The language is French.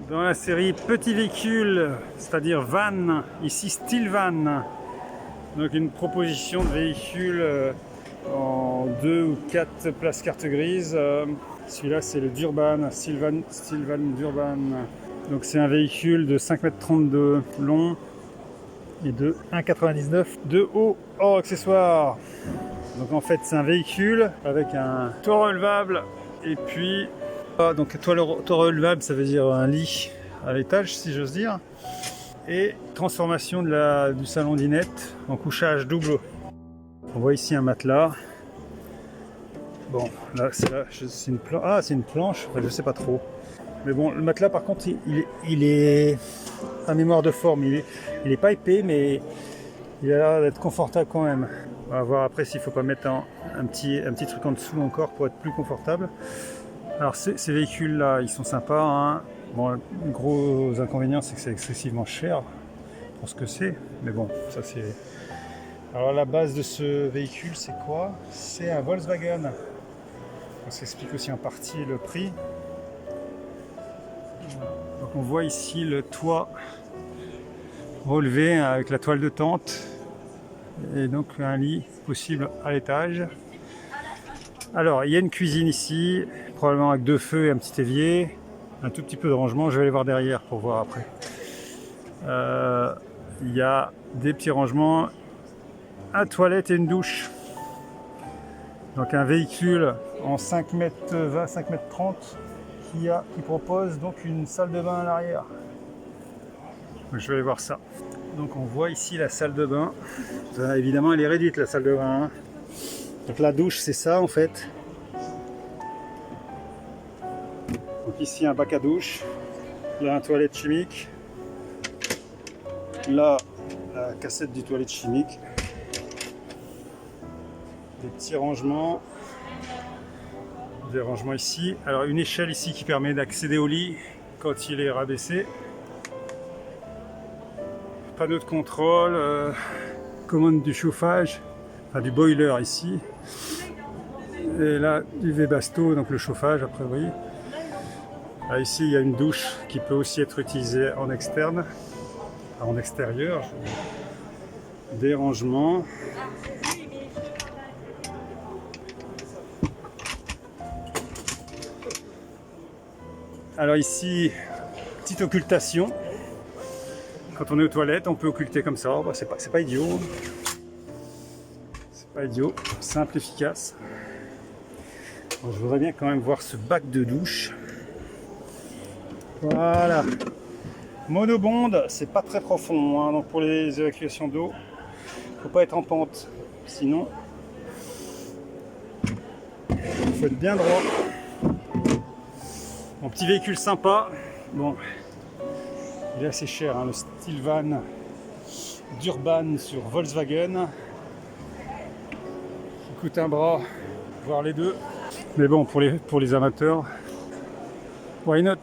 Dans la série petits véhicules, c'est-à-dire van, ici style van. Donc une proposition de véhicule en 2 ou 4 places carte grise. Celui-là c'est le Durban, style van Durban. Donc c'est un véhicule de 5,30 m de long et de 1,99 m de haut hors accessoires. Donc en fait c'est un véhicule avec un toit relevable et puis donc toit relevable, ça veut dire un lit à l'étage si j'ose dire, et transformation du salon dinette en couchage double. On voit ici un matelas. Bon là c'est une planche, enfin, je sais pas trop. Mais bon, le matelas par contre il est à mémoire de forme, il est pas épais mais il a l'air d'être confortable quand même. On va voir après s'il faut pas mettre un petit truc en dessous encore pour être plus confortable. Alors ces véhicules là ils sont sympas, hein. Bon, le gros inconvénient c'est que c'est excessivement cher pour ce que c'est, mais bon ça c'est... Alors la base de ce véhicule c'est quoi? C'est un Volkswagen. On s'explique aussi en partie le prix. Donc on voit ici le toit relevé avec la toile de tente et donc un lit possible à l'étage. Alors il y a une cuisine ici, probablement avec 2 feux et un petit évier, un tout petit peu de rangement, je vais aller voir derrière pour voir après. Il y a des petits rangements, une toilette et une douche. Donc un véhicule en 5,20 m, 5,30 m qui propose donc une salle de bain à l'arrière. Je vais aller voir ça. Donc on voit ici la salle de bain. Évidemment elle est réduite la salle de bain, hein. Donc la douche c'est ça en fait. Donc ici un bac à douche, là un toilette chimique, là la cassette du toilette chimique, des petits rangements, des rangements ici. Alors une échelle ici qui permet d'accéder au lit quand il est rabaissé. Panneau de contrôle, commande du chauffage, enfin du boiler ici. Et là du Webasto, donc le chauffage après vous voyez. Là, ici il y a une douche qui peut aussi être utilisée en externe, en extérieur. Des rangements. Alors ici, petite occultation. Quand on est aux toilettes, on peut occulter comme ça. Bah, c'est pas idiot. C'est pas idiot. Simple, efficace. Bon, je voudrais bien quand même voir ce bac de douche. Voilà. Monobonde, c'est pas très profond, hein, donc pour les évacuations d'eau, faut pas être en pente. Sinon, il faut être bien droit. Mon petit véhicule sympa. Bon. Il est assez cher, hein, le style van d'Urban sur Volkswagen. Il coûte un bras, voire les deux. Mais bon, pour les amateurs, why not?